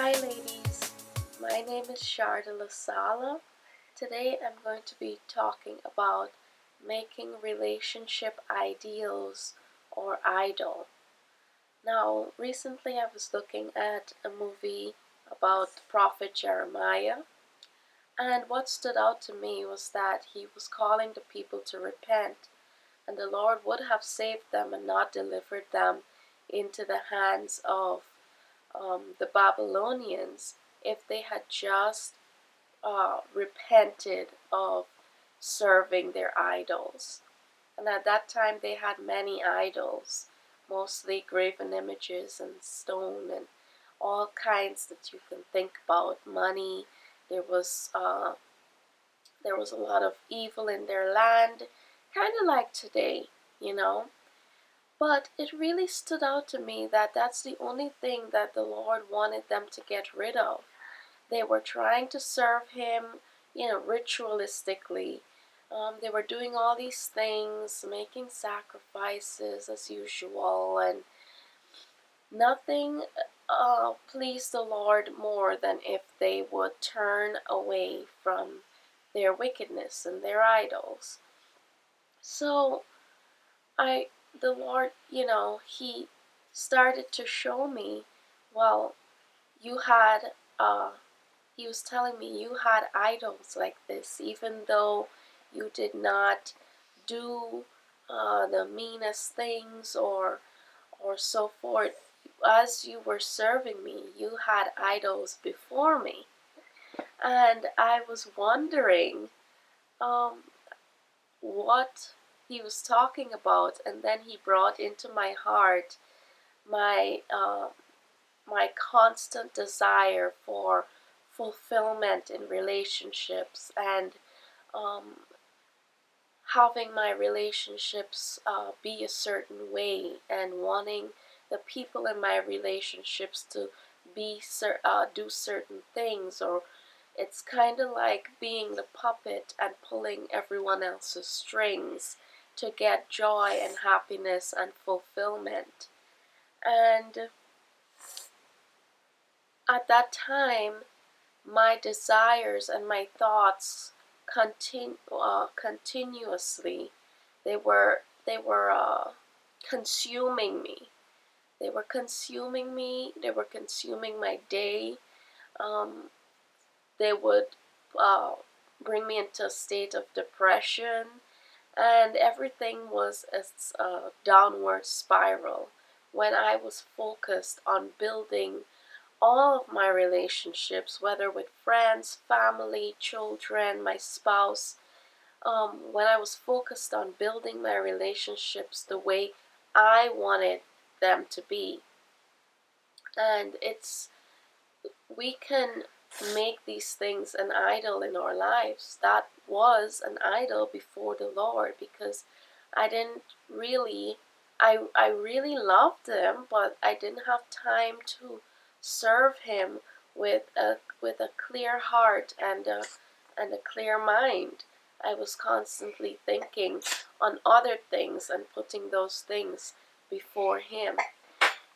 Hi ladies, my name is Shardemartina. Today I'm going to be talking about making relationship ideals or idol. Now, recently I was looking at a movie about the prophet Jeremiah, and what stood out to me was that he was calling the people to repent, and the Lord would have saved them and not delivered them into the hands of the Babylonians if they had just repented of serving their idols. And at that time they had many idols, mostly graven images and stone and all kinds that you can think about. Money, there was a lot of evil in their land, kind of like today, you know. But it really stood out to me that that's the only thing that the Lord wanted them to get rid of. They were trying to serve Him, ritualistically. They were doing all these things, making sacrifices as usual, and nothing pleased the Lord more than if they would turn away from their wickedness and their idols. So the Lord, He started to show me, well, you had, He was telling me you had idols like this, even though you did not do the meanest things or so forth. As you were serving me, you had idols before me. And I was wondering um, what he was talking about, and then he brought into my heart my my constant desire for fulfillment in relationships, and um, having my relationships be a certain way, and wanting the people in my relationships to do certain things, or it's kind of like being the puppet and pulling everyone else's strings to get joy and happiness and fulfillment. And at that time, my desires and my thoughts continuously, they were consuming me. They were consuming me. They were consuming my day. Um, they would uh, bring me into a state of depression, and everything was a downward spiral when I was focused on building all of my relationships, whether with friends, family, children, my spouse. When I was focused on building my relationships the way I wanted them to be. And we can make these things an idol in our lives. That was an idol before the Lord, because I didn't really, I really loved Him, but I didn't have time to serve Him with a clear heart and a clear mind. I was constantly thinking on other things and putting those things before Him.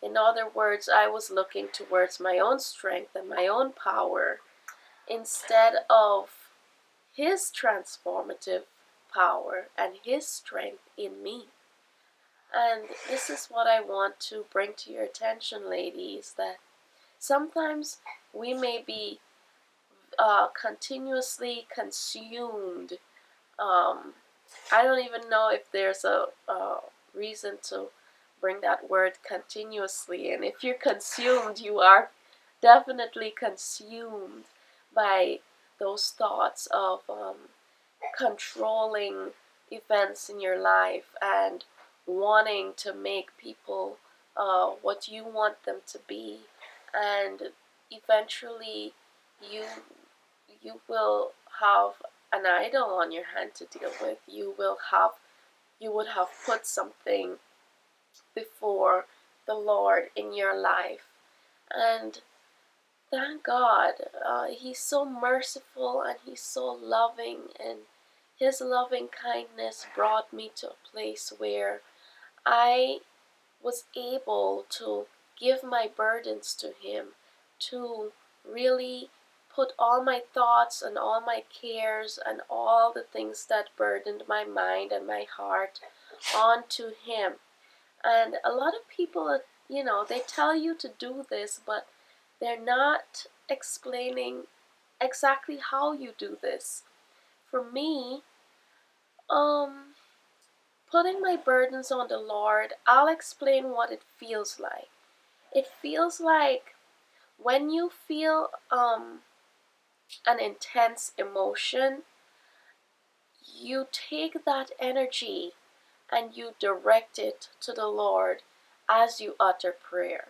In other words, I was looking towards my own strength and my own power instead of His transformative power and His strength in me. And this is what I want to bring to your attention, ladies, that sometimes we may be continuously consumed. I don't even know if there's a reason to bring that word continuously. And if you're consumed, you are definitely consumed by those thoughts of controlling events in your life and wanting to make people what you want them to be, and eventually you you will have an idol on your hand to deal with. You would have put something before the Lord in your life. And thank God, He's so merciful and He's so loving, and His loving kindness brought me to a place where I was able to give my burdens to Him, to really put all my thoughts and all my cares and all the things that burdened my mind and my heart onto Him. And a lot of people, they tell you to do this, but they're not explaining exactly how you do this. For me, putting my burdens on the Lord, I'll explain what it feels like. It feels like when you feel an intense emotion, you take that energy and you direct it to the Lord as you utter prayer.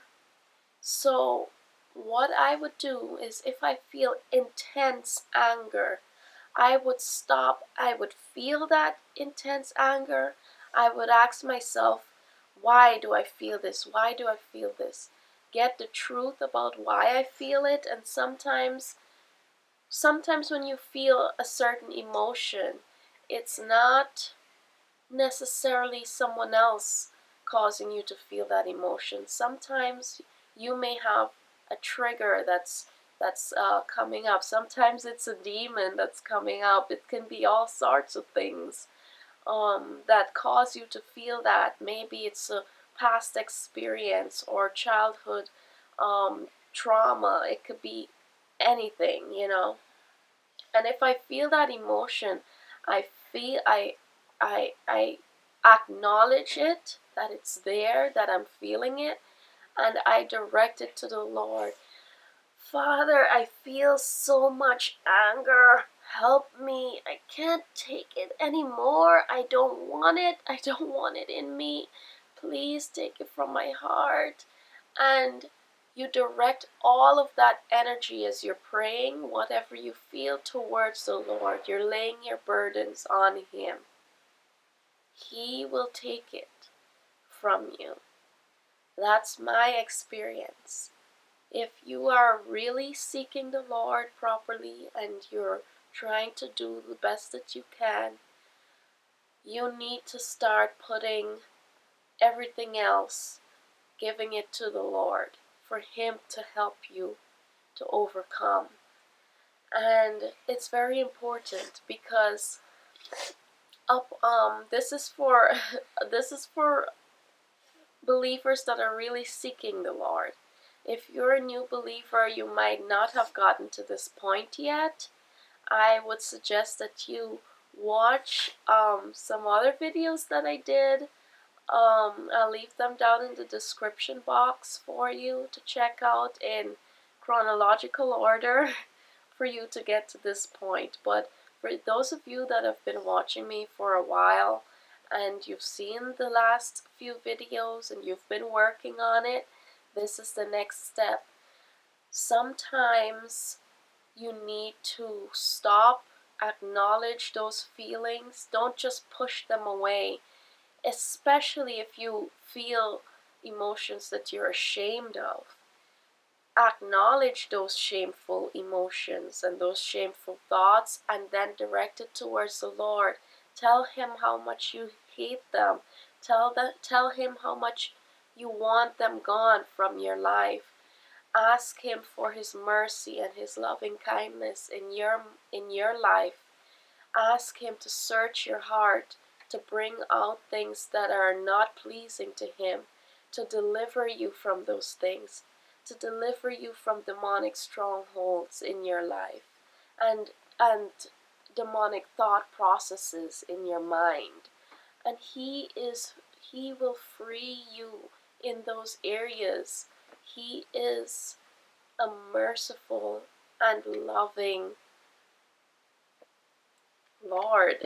So what I would do is, if I feel intense anger, I would stop, I would feel that intense anger, I would ask myself, why do I feel this? Why do I feel this? Get the truth about why I feel it. And sometimes when you feel a certain emotion, it's not necessarily someone else causing you to feel that emotion. Sometimes you may have a trigger that's coming up. Sometimes it's a demon that's coming up. It can be all sorts of things that cause you to feel that. Maybe it's a past experience or childhood trauma. It could be anything. And if I feel that emotion, I acknowledge it, that it's there, that I'm feeling it, and I direct it to the Lord. Father, I feel so much anger. Help me. I can't take it anymore. I don't want it. I don't want it in me. Please take it from my heart. And you direct all of that energy as you're praying, whatever you feel, towards the Lord. You're laying your burdens on Him. He will take it from you. That's my experience. If you are really seeking the Lord properly and you're trying to do the best that you can, you need to start putting everything else, giving it to the Lord for Him to help you to overcome. And it's very important because this is for believers that are really seeking the Lord. If you're a new believer, you might not have gotten to this point yet. I would suggest that you watch some other videos that I did. I'll leave them down in the description box for you to check out in chronological order for you to get to this point. But for those of you that have been watching me for a while and you've seen the last few videos and you've been working on it, this is the next step. Sometimes you need to stop, acknowledge those feelings. Don't just push them away, especially if you feel emotions that you're ashamed of. Acknowledge those shameful emotions and those shameful thoughts and then direct it towards the Lord. Tell Him how much you hate them. Tell Him how much you want them gone from your life. Ask Him for His mercy and His loving kindness in your life. Ask Him to search your heart, to bring out things that are not pleasing to Him, to deliver you from those things, to deliver you from demonic strongholds in your life and demonic thought processes in your mind. And He will free you in those areas. He is a merciful and loving Lord.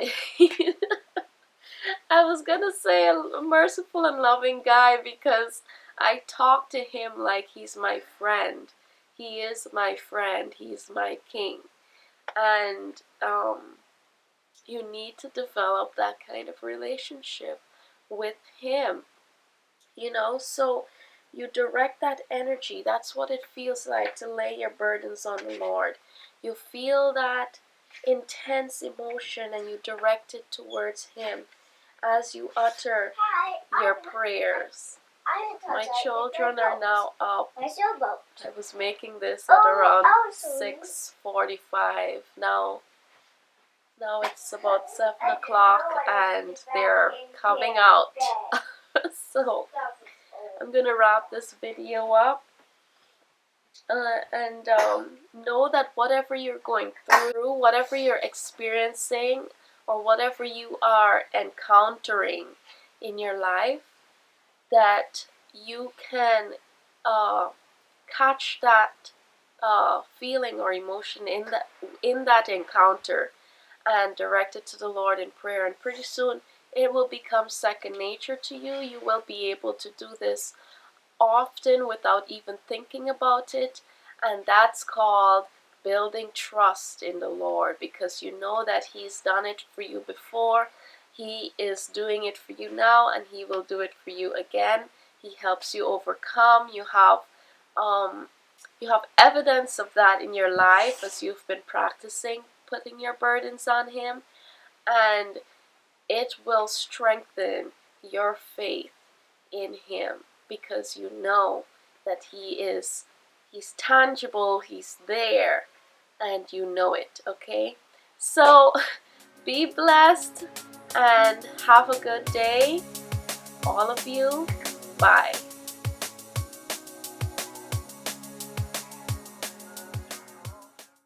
I was gonna say a merciful and loving guy because I talk to Him like He's my friend. He is my friend. He's my king. And you need to develop that kind of relationship with Him. So you direct that energy. That's what it feels like to lay your burdens on the Lord. You feel that intense emotion and you direct it towards Him as you utter your prayers. My children are now up. I was making this at around 6:45. Now it's about 7 o'clock and they're coming out. So I'm gonna wrap this video up. And know that whatever you're going through, whatever you're experiencing, or whatever you are encountering in your life, that you can catch that feeling or emotion in that encounter and direct it to the Lord in prayer, and pretty soon it will become second nature to you. You will be able to do this often without even thinking about it, and that's called building trust in the Lord, because you know that He's done it for you before, He is doing it for you now, and He will do it for you again. He helps you overcome. You have evidence of that in your life as you've been practicing putting your burdens on Him, and it will strengthen your faith in Him, because you know that He's tangible, He's there, and you know it, okay? So be blessed and have a good day, all of you. Bye.